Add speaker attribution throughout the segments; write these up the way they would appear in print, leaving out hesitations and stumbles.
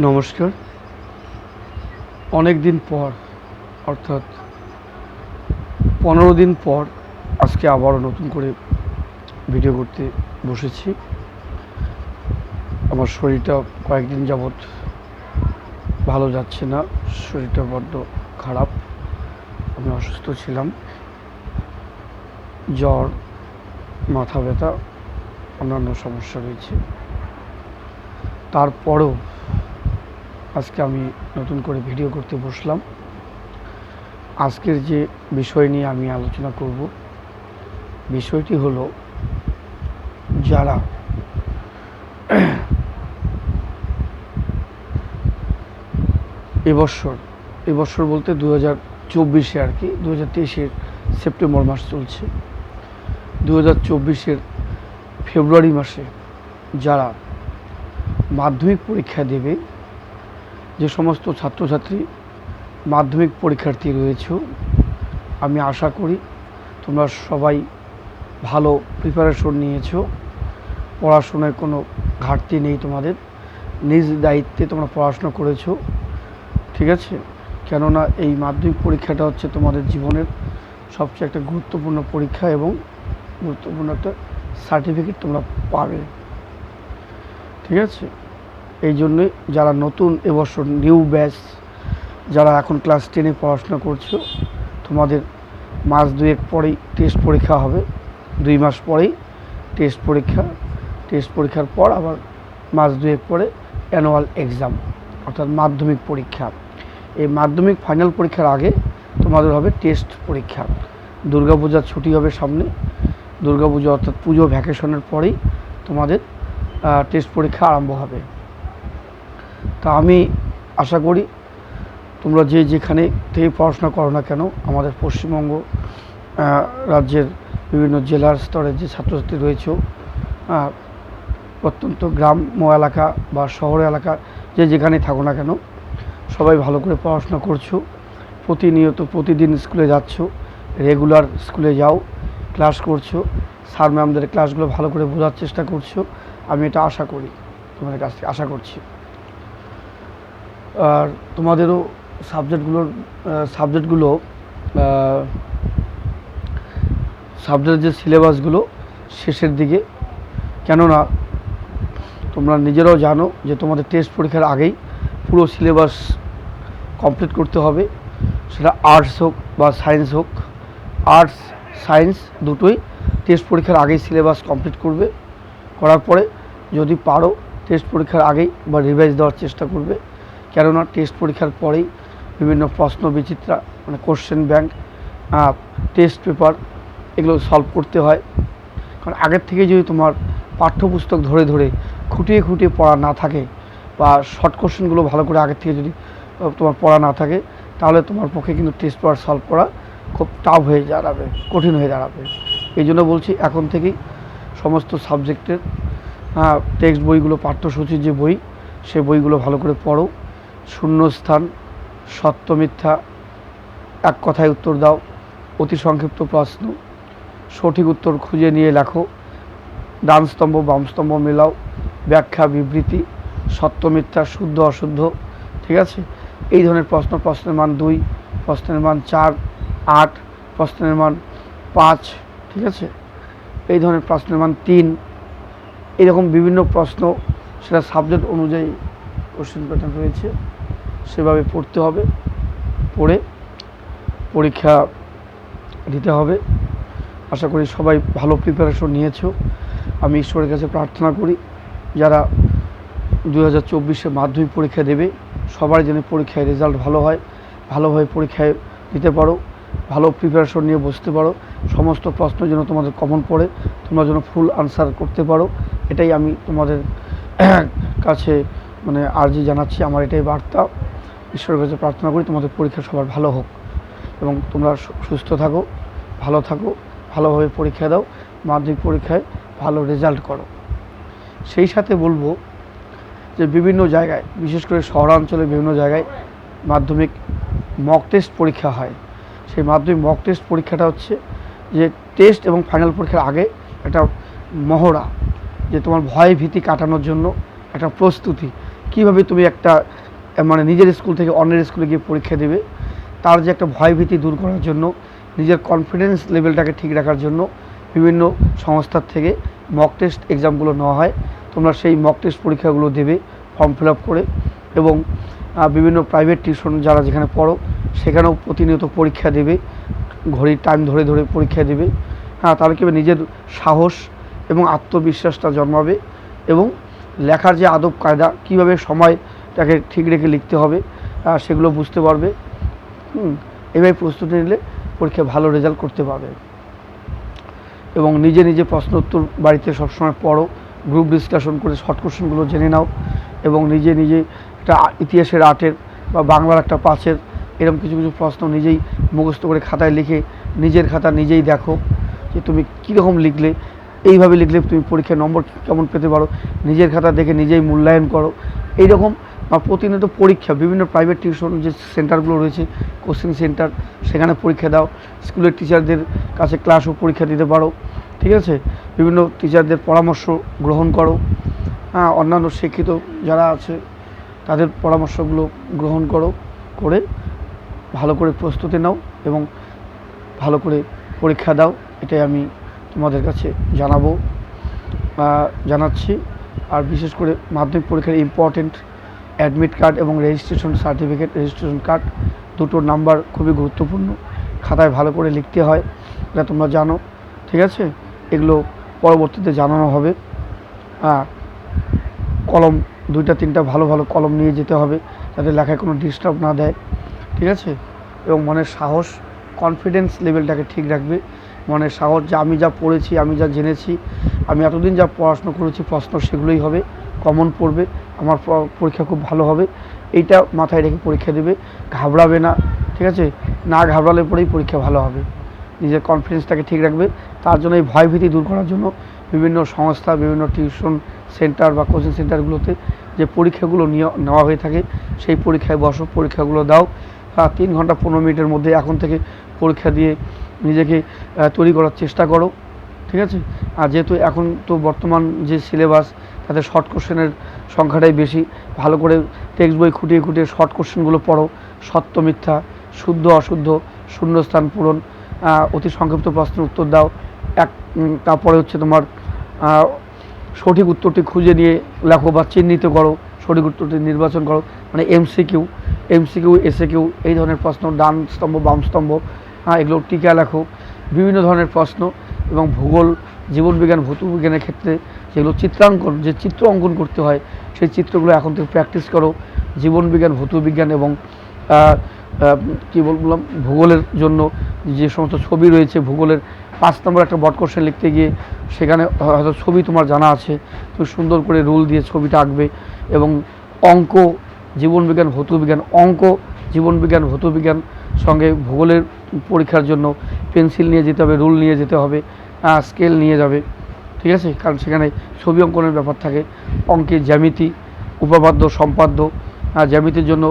Speaker 1: নমস্কার। অনেক দিন পর অর্থাৎ 15 দিন পর আজকে আবারও নতুন করে ভিডিও করতে বসেছি। আমার শরীরটা কয়েকদিন যাবৎ ভালো যাচ্ছে না, শরীরটা বড্ড খারাপ। আমি অসুস্থ ছিলাম, জ্বর, মাথা ব্যথা, অন্যান্য সমস্যা রয়েছে। তারপরেও আজকে আমি নতুন করে ভিডিও করতে বসলাম। আজকের যে বিষয় নিয়ে আমি আলোচনা করব, বিষয়টি হলো যারা এবছর বলতে 2024-এ আর কি, 2023-এর সেপ্টেম্বর মাস চলছে, 2024-এর ফেব্রুয়ারি মাসে যারা মাধ্যমিক পরীক্ষা দেবে, যে সমস্ত ছাত্রছাত্রী মাধ্যমিক পরীক্ষার্থী রয়েছে, আমি আশা করি তোমরা সবাই ভালো প্রিপারেশন নিয়েছো, পড়াশোনায় কোনো ঘাটতি নেই, তোমাদের নিজ দায়িত্বে তোমরা পড়াশোনা করেছো, ঠিক আছে? কেননা এই মাধ্যমিক পরীক্ষাটা হচ্ছে তোমাদের জীবনের সবচেয়ে একটা গুরুত্বপূর্ণ পরীক্ষা এবং গুরুত্বপূর্ণ একটা সার্টিফিকেট তোমরা পাবে, ঠিক আছে? এই জন্যই যারা নতুন এবছর নিউ ব্যাচ, যারা এখন ক্লাস 10-এ পড়াশোনা করছো, তোমাদের মাস দুয়েক পরেই টেস্ট পরীক্ষা হবে, 2 মাস পরেই টেস্ট পরীক্ষার পর আবার মাস দুয়েক পরে অ্যানুয়াল এক্সাম অর্থাৎ মাধ্যমিক পরীক্ষা। এই মাধ্যমিক ফাইনাল পরীক্ষার আগে তোমাদের হবে টেস্ট পরীক্ষা। দুর্গাপূজার ছুটি হবে সামনে, দুর্গাপূজা অর্থাৎ পুজো ভ্যাকেশনের পরেই তোমাদের টেস্ট পরীক্ষা আরম্ভ হবে। তা আমি আশা করি তোমরা যে যেখানে থেকে পড়াশোনা করো না কেন, আমাদের পশ্চিমবঙ্গ রাজ্যের বিভিন্ন জেলার স্তরে যে ছাত্রছাত্রী রয়েছে, প্রত্যন্ত গ্রাম্য এলাকা বা শহর এলাকা, যে যেখানে থাকো না কেন, সবাই ভালো করে পড়াশোনা করছো, প্রতিদিন স্কুলে যাচ্ছ, রেগুলার স্কুলে যাও, ক্লাস করছো, স্যার ম্যামদের ক্লাসগুলো ভালো করে বোঝার চেষ্টা করছো, আমি এটা আশা করি, তোমাদের কাছ থেকে আশা করছি। আর তোমাদেরও সাবজেক্টের যে সিলেবাসগুলো শেষের দিকে, কেননা তোমরা নিজেরাও জানো যে তোমাদের টেস্ট পরীক্ষার আগেই পুরো সিলেবাস কমপ্লিট করতে হবে, সেটা আর্টস হোক বা সায়েন্স হোক। আর্টস সায়েন্স দুটোই টেস্ট পরীক্ষার আগেই সিলেবাস কমপ্লিট করবে, করার পরে যদি পারো টেস্ট পরীক্ষার আগেই বা রিভাইজ দেওয়ার চেষ্টা করবে, কেননা টেস্ট পরীক্ষার পরেই বিভিন্ন প্রশ্ন বিচিত্রা, মানে কোশ্চেন ব্যাংক, টেস্ট পেপার, এগুলো সলভ করতে হয়। কারণ আগের থেকে যদি তোমার পাঠ্যপুস্তক ধরে ধরে খুঁটিয়ে পড়া না থাকে বা শর্ট কোশ্চেনগুলো ভালো করে আগের থেকে যদি তোমার পড়া না থাকে, তাহলে তোমার পক্ষে কিন্তু টেস্ট পেপার সলভ করা খুব টাফ হয়ে দাঁড়াবে, কঠিন হয়ে দাঁড়াবে। এই জন্য বলছি, এখন থেকেই সমস্ত সাবজেক্টের টেক্সট বইগুলো, পাঠ্যসূচির যে বই, সে বইগুলো ভালো করে পড়ো। শূন্যস্থান, সত্য মিথ্যা, এক কথায় উত্তর দাও, অতি সংক্ষিপ্ত প্রশ্ন, সঠিক উত্তর খুঁজে নিয়ে লেখো, ডান স্তম্ভ বাম স্তম্ভ মেলাও, ব্যাখ্যা বিবৃতি, সত্য মিথ্যা, শুদ্ধ অশুদ্ধ, ঠিক আছে? এই ধরনের প্রশ্ন, প্রশ্নের মান 2, প্রশ্নের মান 4, 8, প্রশ্নের মান 5, ঠিক আছে? এই ধরনের প্রশ্নের মান 3, এরকম বিভিন্ন প্রশ্ন, সেটা সাবজেক্ট অনুযায়ী কোশ্চেন প্যাটার্ন রয়েছে, সেভাবে পড়তে হবে, পড়ে পরীক্ষা দিতে হবে। আশা করি সবাই ভালো প্রিপারেশন নিয়েছো। আমি ঈশ্বরের কাছে প্রার্থনা করি যারা 2024-এ মাধ্যমিক পরীক্ষা দেবে, সবার যেন পরীক্ষায় রেজাল্ট ভালো হয়, ভালোভাবে পরীক্ষায় দিতে পারো, ভালো প্রিপারেশন নিয়ে বসতে পারো, সমস্ত প্রশ্ন যেন তোমাদের কমন পড়ে, তোমরা যেন ফুল আনসার করতে পারো, এটাই আমি তোমাদের কাছে আর্জি জানাচ্ছি। আমার এটাই বার্তা। ঈশ্বরের কাছে প্রার্থনা করি তোমাদের পরীক্ষা সবার ভালো হোক এবং তোমরা সুস্থ থাকো, ভালো থাকো, ভালোভাবে পরীক্ষা দাও, মাধ্যমিক পরীক্ষায় ভালো রেজাল্ট করো। সেই সাথে বলবো যে বিভিন্ন জায়গায়, বিশেষ করে শহরাঞ্চলে বিভিন্ন জায়গায় মাধ্যমিক মক টেস্ট পরীক্ষা হয়। সেই মাধ্যমিক মক টেস্ট পরীক্ষাটা হচ্ছে যে টেস্ট এবং ফাইনাল পরীক্ষার আগে একটা মহড়া, যে তোমার ভয় ভীতি কাটানোর জন্য একটা প্রস্তুতি, কীভাবে তুমি একটা মানে নিজের স্কুল থেকে অন্যের স্কুলে গিয়ে পরীক্ষা দেবে, তার যে একটা ভয়ভীতি দূর করার জন্য, নিজের কনফিডেন্স লেভেলটাকে ঠিক রাখার জন্য বিভিন্ন সংস্থার থেকে মক টেস্ট এক্সামগুলো নেওয়া হয়। তোমরা সেই মক টেস্ট পরীক্ষাগুলো দেবে ফর্ম ফিল আপ করে, এবং বিভিন্ন প্রাইভেট টিউশন যারা যেখানে পড়ো সেখানেও প্রতিনিয়ত পরীক্ষা দেবে, ঘড়ির টাইম ধরে ধরে পরীক্ষা দেবে। তাহলে কীভাবে নিজের সাহস এবং আত্মবিশ্বাসটা জন্মাবে, এবং লেখার যে আদব কায়দা, কীভাবে সময়টাকে ঠিক রেখে লিখতে হবে সেগুলো বুঝতে পারবে। এভাবে প্রস্তুতি নিলে পরীক্ষায় ভালো রেজাল্ট করতে পারবে। এবং নিজে নিজে প্রশ্ন উত্তর বাড়িতে সবসময় পড়ো, গ্রুপ ডিসকাশন করে শর্ট কোশ্চেনগুলো জেনে নাও, এবং নিজে নিজে একটা ইতিহাসের 8-এর বা বাংলার একটা 5-এর এরকম কিছু কিছু প্রশ্ন নিজেই মুখস্থ করে খাতায় লিখে নিজের খাতা নিজেই দেখো যে তুমি কীরকম লিখলে, এইভাবে লিখলে তুমি পরীক্ষায় নম্বর কেমন পেতে পারো, নিজের খাতা দেখে নিজেই মূল্যায়ন করো। এইরকম প্রতিনিয়ত পরীক্ষা, বিভিন্ন প্রাইভেট টিউশন যে সেন্টারগুলো রয়েছে, কোচিং সেন্টার, সেখানে পরীক্ষা দাও। স্কুলের টিচারদের কাছে ক্লাসও পরীক্ষা দিতে পারো, ঠিক আছে। বিভিন্ন টিচারদের পরামর্শ গ্রহণ করো, অন্যান্য শিক্ষিত যারা আছে তাদের পরামর্শগুলো গ্রহণ করো, করে ভালো করে প্রস্তুতি নাও এবং ভালো করে পরীক্ষা দাও। এটাই আমি তোমাদের কাছে জানাচ্ছি। আর বিশেষ করে মাধ্যমিক পরীক্ষার ইম্পর্টেন্ট অ্যাডমিট কার্ড এবং রেজিস্ট্রেশন সার্টিফিকেট, রেজিস্ট্রেশন কার্ড দুটোর নাম্বার খুবই গুরুত্বপূর্ণ, খাতায় ভালো করে লিখতে হয়, এটা তোমরা জানো, ঠিক আছে। এগুলো পরবর্তীতে জানানো হবে। কলম 2-3টা ভালো ভালো কলম নিয়ে যেতে হবে, যাতে লেখায় কোনো ডিস্টার্ব না দেয়, ঠিক আছে। এবং মনের সাহস, কনফিডেন্স লেভেলটাকে ঠিক রাখবে। মনের সাহস যে আমি যা পড়েছি, আমি যা জেনেছি, আমি এতদিন যা পড়াশোনা করেছি, প্রশ্ন সেগুলোই হবে, কমন পড়বে, আমার পরীক্ষা খুব ভালো হবে, এইটা মাথায় রেখে পরীক্ষা দেবে। ঘাবড়াবে না, ঠিক আছে। না ঘাবড়ালে পরেই পরীক্ষা ভালো হবে। নিজের কনফিডেন্সটাকে ঠিক রাখবে। তার জন্য এই ভয়ভীতি দূর করার জন্য বিভিন্ন সংস্থা, বিভিন্ন টিউশন সেন্টার বা কোচিং সেন্টারগুলোতে যে পরীক্ষাগুলো নেওয়া হয়ে থাকে, সেই পরীক্ষায় বসো, পরীক্ষাগুলো দাও। 3 ঘন্টা 15 মিনিটের মধ্যে এখন থেকে পরীক্ষা দিয়ে নিজেকে তৈরি করার চেষ্টা করো, ঠিক আছে। আর যেহেতু এখন তো বর্তমান যে সিলেবাস, তাতে শর্ট কোশ্চেনের সংখ্যাটাই বেশি, ভালো করে টেক্সট বই খুঁটিয়ে খুঁটিয়ে শর্ট কোশ্চেনগুলো পড়ো। সত্য মিথ্যা, শুদ্ধ অশুদ্ধ, শূন্যস্থান পূরণ, অতি সংক্ষিপ্ত প্রশ্নের উত্তর দাও। তারপরে হচ্ছে তোমার সঠিক উত্তরটি খুঁজে নিয়ে লেখো বা চিহ্নিত করো, সঠিক উত্তরটি নির্বাচন করো। মানে এমসিকিউ, এসএকিউ এই ধরনের প্রশ্ন, ডান স্তম্ভ বাম স্তম্ভ, এগুলো টিকা লেখো। বিভিন্ন ধরনের প্রশ্ন, এবং ভূগোল, জীবনবিজ্ঞান, ভৌতবিজ্ঞানের ক্ষেত্রে যেগুলো চিত্রাঙ্কন, যে চিত্র অঙ্কন করতে হয়, সেই চিত্রগুলো এখন থেকে প্র্যাকটিস করো। জীবনবিজ্ঞান, ভৌতবিজ্ঞান এবং কী বললাম, ভূগোলের জন্য যে সমস্ত ছবি রয়েছে, ভূগোলের 5 নম্বর একটা বড কোশ্চেন লিখতে গিয়ে সেখানে হয়তো ছবি তোমার জানা আছে, তুমি সুন্দর করে রুল দিয়ে ছবিটা আঁকবে। এবং অঙ্ক, জীবনবিজ্ঞান, ভৌতবিজ্ঞান, অঙ্ক, জীবনবিজ্ঞান, ভৌতবিজ্ঞান সঙ্গে ভূগোলের পরীক্ষার জন্য পেন্সিল নিয়ে যেতে হবে, রুল নিয়ে যেতে হবে, স্কেল নিয়ে যাবে, ঠিক আছে। কারণ সেখানে ছবি অঙ্কনের ব্যাপার থাকে। অঙ্কে জ্যামিতি, উপপাদ্য, সম্পাদ্য, জ্যামিতির জন্য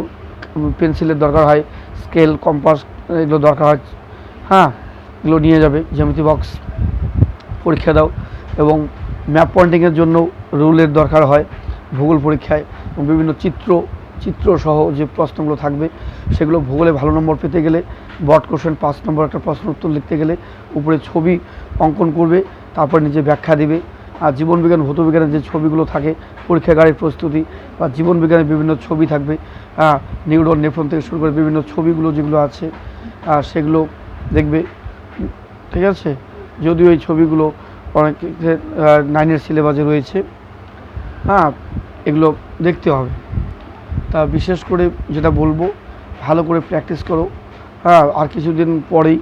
Speaker 1: পেন্সিলের দরকার হয়, স্কেল, কম্পাস এগুলো দরকার হয়, এগুলো নিয়ে যাবে। জ্যামিতি বক্স পরীক্ষা দাও। এবং ম্যাপ পয়েন্টিংয়ের জন্য রুলের দরকার হয় ভূগোল পরীক্ষায়, এবং বিভিন্ন চিত্রসহ যে প্রশ্নগুলো থাকবে সেগুলো ভূগোলে ভালো নম্বর পেতে গেলে বড কোশ্চেন 5 নম্বর একটা প্রশ্ন উত্তর লিখতে গেলে উপরে ছবি অঙ্কন করবে, তারপর নিজে ব্যাখ্যা দিবে। আর জীবনবিজ্ঞান, ভৌতবিজ্ঞানের যে ছবিগুলো থাকে, পরীক্ষাগারের প্রস্তুতি বা জীবনবিজ্ঞানের বিভিন্ন ছবি থাকবে, নিউরন, নেফ্রন থেকে শুরু করে বিভিন্ন ছবিগুলো যেগুলো আছে সেগুলো দেখবে, ঠিক আছে। যদিও এই ছবিগুলো অনেক 9-এর সিলেবাসে রয়েছে, এগুলো দেখতে হবে। তা বিশেষ করে যেটা বলবো, ভালো করে প্র্যাকটিস করো। আর কিছুদিন পরেই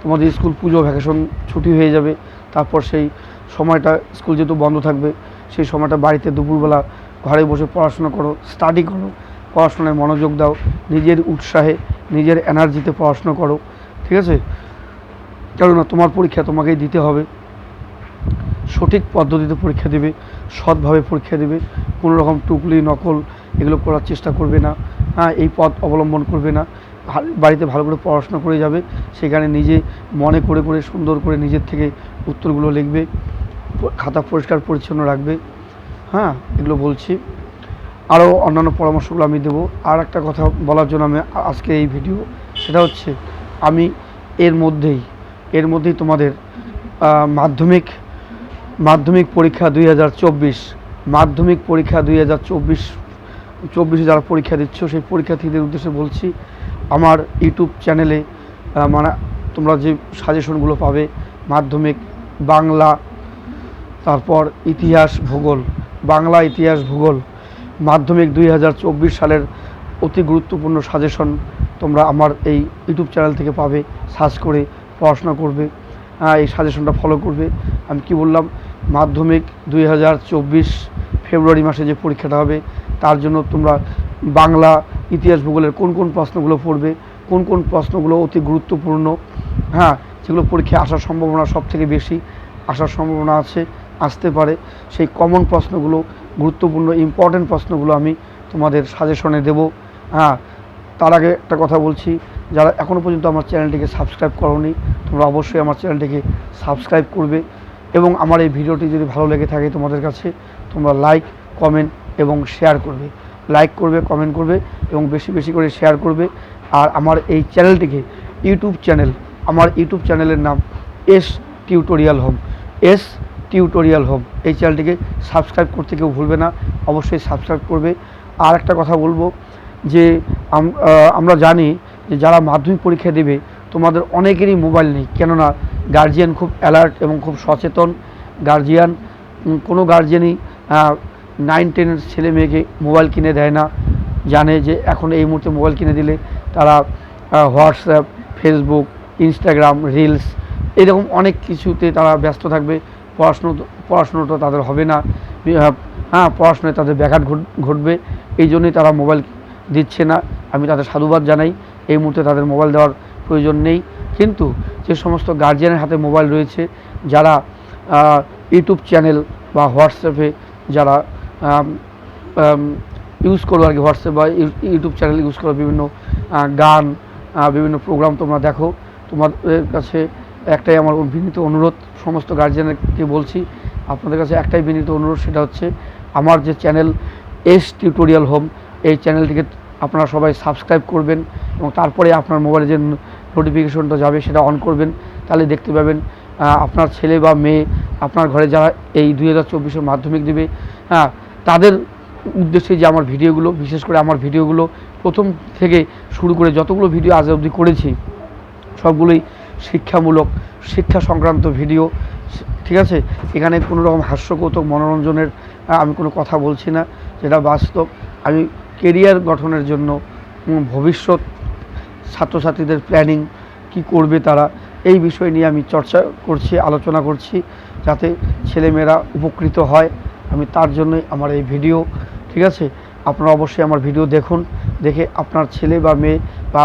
Speaker 1: তোমাদের স্কুল পুজো ভ্যাকেশন ছুটি হয়ে যাবে। তারপর সেই সময়টা স্কুল যেহেতু বন্ধ থাকবে, সেই সময়টা বাড়িতে দুপুরবেলা ঘরে বসে পড়াশোনা করো, স্টাডি করো, পড়াশোনায় মনোযোগ দাও, নিজের উৎসাহে, নিজের এনার্জিতে পড়াশোনা করো, ঠিক আছে। কেননা তোমার পরীক্ষা তোমাকেই দিতে হবে। সঠিক পদ্ধতিতে পরীক্ষা দেবে, সৎভাবে পরীক্ষা দেবে, কোনো রকম টুকলি নকল এগুলো করার চেষ্টা করবে না, এই পথ অবলম্বন করবে না। বাড়িতে ভালো করে পড়াশোনা করে যাবে, সেখানে নিজে মনে করে করে সুন্দর করে নিজের থেকে উত্তরগুলো লিখবে, খাতা পরিষ্কার পরিচ্ছন্ন রাখবে, এগুলো বলছি। আরও অন্যান্য পরামর্শগুলো আমি দেবো। আর একটা কথা বলার জন্য আমি আজকে এই ভিডিও, সেটা হচ্ছে আমি এর মধ্যেই তোমাদের মাধ্যমিক পরীক্ষা 2024, মাধ্যমিক পরীক্ষা 2024 যারা পরীক্ষা দিচ্ছ সেই পরীক্ষার্থীদের উদ্দেশ্যে বলছি, আমার ইউটিউব চ্যানেলে মানে তোমরা যে সাজেশনগুলো পাবে, মাধ্যমিক বাংলা, তারপর ইতিহাস ভূগোল, বাংলা ইতিহাস ভূগোল, মাধ্যমিক 2024 সালের অতি গুরুত্বপূর্ণ সাজেশন তোমরা আমার এই ইউটিউব চ্যানেল থেকে পাবে। সার্চ করে পড়াশোনা করবে, এই সাজেশনটা ফলো করবে। আমি কি বললাম, মাধ্যমিক 2024 ফেব্রুয়ারি মাসে যে পরীক্ষাটা হবে, তার জন্য তোমরা বাংলা ইতিহাস ভূগোলের কোন কোন প্রশ্নগুলো পড়বে, কোন কোন প্রশ্নগুলো অতি গুরুত্বপূর্ণ, যেগুলো পরীক্ষায় আসার সম্ভাবনা সবথেকে বেশি, আসার সম্ভাবনা আছে, আসতে পারে, সেই কমন প্রশ্নগুলো, গুরুত্বপূর্ণ ইম্পর্টেন্ট প্রশ্নগুলো আমি তোমাদের সাজেশনে দেব। তার আগে একটা কথা বলছি, যারা এখনও পর্যন্ত আমার চ্যানেলটিকে সাবস্ক্রাইব করোনি, তোমরা অবশ্যই আমার চ্যানেলটিকে সাবস্ক্রাইব করবে এবং আমার এই ভিডিওটি যদি ভালো লেগে থাকে তোমাদের কাছে, তোমরা লাইক, কমেন্ট এবং শেয়ার করবে। লাইক করবে, কমেন্ট করবে এবং বেশি বেশি করে শেয়ার করবে। আর আমার এই চ্যানেলটিকে আমার ইউটিউব চ্যানেলের নাম এস টিউটোরিয়াল হোম, এই চ্যানেলটিকে সাবস্ক্রাইব করতে কেউ ভুলবে না, অবশ্যই সাবস্ক্রাইব করবে। আর একটা কথা বলবো যে আমরা জানি যে যারা মাধ্যমিক পরীক্ষা দেবে তোমাদের অনেকেরই মোবাইল নেই, কেননা গার্জিয়ান খুব অ্যালার্ট এবং খুব সচেতন গার্জিয়ান। কোনো গার্জিয়ানই 9-10 ছেলে মেয়েকে মোবাইল কিনে দেয় না, জানে যে এখন এই মুহূর্তে মোবাইল কিনে দিলে তারা হোয়াটসঅ্যাপ, ফেসবুক, ইনস্টাগ্রাম, রিলস এরকম অনেক কিছুতে তারা ব্যস্ত থাকবে, পড়াশুনোটা তাদের হবে না, পড়াশোনায় তাদের ব্যাঘাত ঘটবে। এই জন্যই তারা মোবাইল দিচ্ছে না। আমি তাদের সাধুবাদ জানাই, এই মুহূর্তে তাদের মোবাইল দেওয়ার প্রয়োজন নেই। কিন্তু যে সমস্ত গার্জিয়ানের হাতে মোবাইল রয়েছে, যারা ইউটিউব চ্যানেল বা হোয়াটসঅ্যাপে যারা ইউজ করো আর কি, হোয়াটসঅ্যাপ বা ইউটিউব চ্যানেল ইউজ করো, বিভিন্ন গান, বিভিন্ন প্রোগ্রাম তোমরা দেখো, তোমাদের কাছে একটাই আমার বিনীত অনুরোধ, সমস্ত গার্জিয়ানকে বলছি, আপনাদের কাছে একটাই বিনীত অনুরোধ, সেটা হচ্ছে আমার যে চ্যানেল এস টিউটোরিয়াল হোম, এই চ্যানেলটিকে আপনারা সবাই সাবস্ক্রাইব করবেন এবং তারপরে আপনার মোবাইলে যে নোটিফিকেশনটা যাবে সেটা অন করবেন। তাহলে দেখতে পাবেন আপনার ছেলে বা মেয়ে, আপনার ঘরে যারা এই 2024 মাধ্যমিক দেবে, তাদের উদ্দেশ্যে যে আমার ভিডিওগুলো, বিশেষ করে আমার ভিডিওগুলো প্রথম থেকে শুরু করে যতগুলো ভিডিও আজ অবধি করেছি সবগুলোই শিক্ষামূলক, শিক্ষা সংক্রান্ত ভিডিও, ঠিক আছে। এখানে কোনো রকম হাস্যকৌতুক মনোরঞ্জনের আমি কোনো কথা বলছি না, যেটা বাস্তব। আমি কেরিয়ার গঠনের জন্য, ভবিষ্যৎ ছাত্রছাত্রীদের প্ল্যানিং কি করবে তারা, এই বিষয় নিয়ে আমি চর্চা করছি, আলোচনা করছি, যাতে ছেলেমেয়েরা উপকৃত হয়। আমি তার জন্যই আমার এই ভিডিও, ঠিক আছে। আপনারা অবশ্যই আমার ভিডিও দেখুন, দেখে আপনার ছেলে বা মেয়ে বা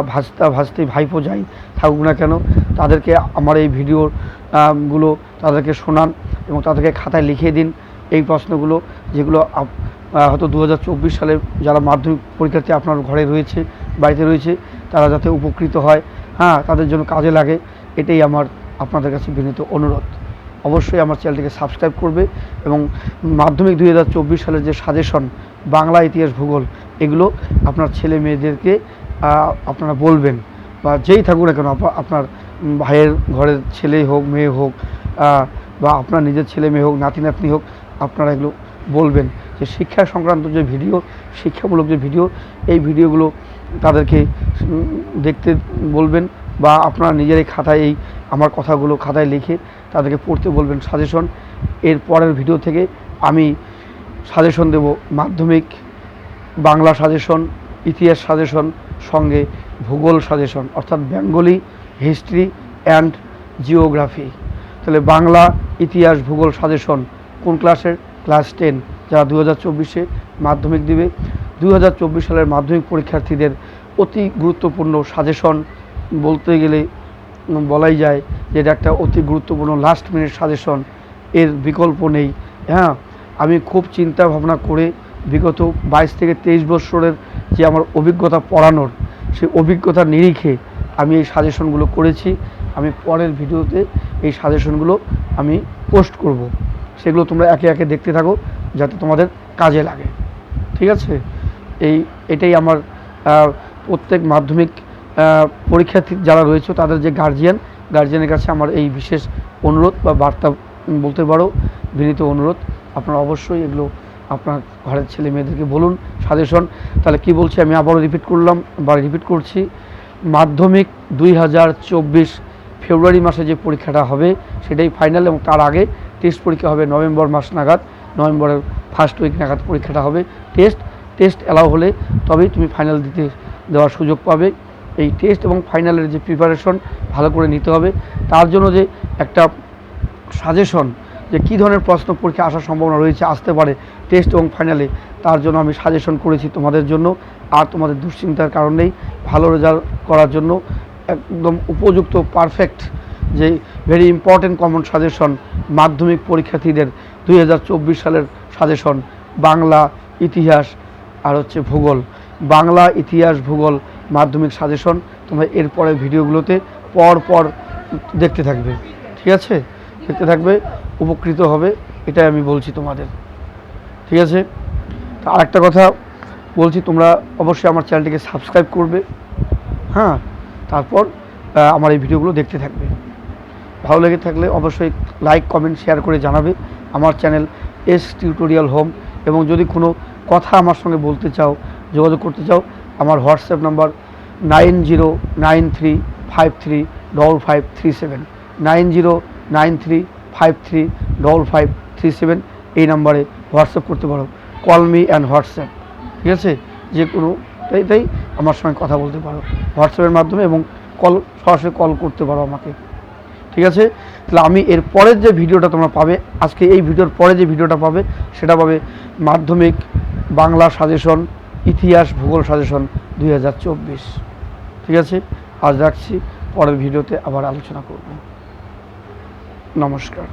Speaker 1: ভাস্তি ভাইপো যাই থাকুক না কেন, তাদেরকে আমার এই ভিডিওর গুলো তাদেরকে শোনান এবং তাদেরকে খাতায় লিখিয়ে দিন এই প্রশ্নগুলো, যেগুলো হয়তো 2024 সালে যারা মাধ্যমিক পরীক্ষার্থী আপনার ঘরে রয়েছে, বাড়িতে রয়েছে, তারা যাতে উপকৃত হয়, তাদের জন্য কাজে লাগে, এটাই আমার আপনাদের কাছে বিনীত অনুরোধ। অবশ্যই আমার চ্যানেলটিকে সাবস্ক্রাইব করবে এবং মাধ্যমিক 2024 সালের যে সাজেশন বাংলা ইতিহাস ভূগোল, এগুলো আপনার ছেলে মেয়েদেরকে আপনারা বলবেন, বা যেই থাকুক না কেন, আপনার ভাইয়ের ঘরের ছেলেই হোক, মেয়ে হোক, বা আপনার নিজের ছেলে মেয়ে হোক, নাতি নাতনি হোক, আপনারা এগুলো বলবেন যে শিক্ষা সংক্রান্ত যে ভিডিও, শিক্ষামূলক যে ভিডিও, এই ভিডিওগুলো তাদেরকে দেখতে বলবেন, বা আপনারা নিজেরাই খাতায় এই আমার কথাগুলো খাতায় লিখে তাদেরকে পড়তে বলবেন সাজেশন। এর পরের ভিডিও থেকে আমি সাজেশন দেব, মাধ্যমিক বাংলা সাজেশন, ইতিহাস সাজেশন, সঙ্গে ভূগোল সাজেশন, অর্থাৎ বেঙ্গলি হিস্ট্রি অ্যান্ড জিওগ্রাফি। তাহলে বাংলা ইতিহাস ভূগোল সাজেশন কোন ক্লাসের? ক্লাস 10, যারা 2024 মাধ্যমিক দেবে। 2024 সালের মাধ্যমিক পরীক্ষার্থীদের অতি গুরুত্বপূর্ণ সাজেশন বলতে গেলে বলাই যায় যে এটা একটা অতি গুরুত্বপূর্ণ লাস্ট মিনিট সাজেশন, এর বিকল্প নেই। আমি খুব চিন্তা ভাবনা করে বিগত 22 থেকে 23 বছরের যে আমার অভিজ্ঞতা পড়ানোর, সেই অভিজ্ঞতার নিরিখে আমি এই সাজেশনগুলো করেছি। আমি পরের ভিডিওতে এই সাজেশনগুলো আমি পোস্ট করব, সেগুলো তোমরা একে একে দেখতে থাকো যাতে তোমাদের কাজে লাগে। ঠিক আছে? এটাই আমার প্রত্যেক মাধ্যমিক পরীক্ষার্থী যারা রয়েছে তাদের যে গার্জিয়ানের কাছে আমার এই বিশেষ অনুরোধ বা বার্তা বলতে পারো, বিনীত অনুরোধ, আপনারা অবশ্যই এগুলো আপনার ঘরের ছেলে মেয়েদেরকে বলুন সাজেশন। তাহলে কি বলছি আমি আবারও রিপিট করছি, মাধ্যমিক 2024 ফেব্রুয়ারি মাসে যে পরীক্ষাটা হবে সেটাই ফাইনাল, এবং তার আগে টেস্ট পরীক্ষা হবে নভেম্বর মাস নাগাদ, নভেম্বরের ফার্স্ট উইক নাগাদ পরীক্ষাটা হবে। টেস্ট অ্যালাউ হলে তবেই তুমি ফাইনাল দেওয়ার সুযোগ পাবে। এই টেস্ট এবং ফাইনালের যে প্রিপারেশন ভালো করে নিতে হবে, তার জন্য যে একটা সাজেশন যে কী ধরনের প্রশ্ন পরীক্ষা আসার সম্ভাবনা রয়েছে, আসতে পারে টেস্ট এবং ফাইনালে, তার জন্য আমি সাজেশন করেছি তোমাদের জন্য। আর তোমাদের দুশ্চিন্তার কারণ নেই, ভালো রেজাল্ট করার জন্য একদম উপযুক্ত পারফেক্ট যে ভেরি ইম্পর্টেন্ট কমন সাজেশন মাধ্যমিক পরীক্ষার্থীদের 2024 সালের সাজেশন, বাংলা, ইতিহাস আর ভূগোল, বাংলা, ইতিহাস, ভূগোল মাধ্যমিক সাজেশন তোমরা এরপরে ভিডিওগুলোতে পর দেখতে থাকবে। ঠিক আছে, দেখতে থাকবে, উপকৃত হবে, এটাই আমি বলছি তোমাদের। ঠিক আছে, তো আরেকটা কথা বলছি, তোমরা অবশ্যই আমার চ্যানেলটিকে সাবস্ক্রাইব করবে। হ্যাঁ, তারপর আমার এই ভিডিওগুলো দেখতে থাকবে। ভালো লেগে থাকলে অবশ্যই লাইক, কমেন্ট, শেয়ার করে জানাবে। আমার চ্যানেল এস টিউটোরিয়াল হোম। এবং যদি কোনো কথা আমার সঙ্গে বলতে চাও, যোগাযোগ করতে চাও, আমার হোয়াটসঅ্যাপ নাম্বার 9093535537, 9093535537, এই নাম্বারে হোয়াটসঅ্যাপ করতে পারো। Call me and WhatsApp. ঠিক আছে, যে কোনো তাই আমার সঙ্গে কথা বলতে পারো হোয়াটসঅ্যাপের মাধ্যমে, এবং সরাসরি কল করতে পারো আমাকে। ঠিক আছে, তাহলে আমি এর পরের যে ভিডিওটা তোমরা পাবে, আজকে এই ভিডিওর পরে যে ভিডিওটা পাবে সেটা পাবে মাধ্যমিক বাংলা সাজেশন, ইতিহাস, ভূগোল সাজেশন 2024। ঠিক আছে, আজ রাখছি, পরের ভিডিওতে আবার আলোচনা করব। নমস্কার।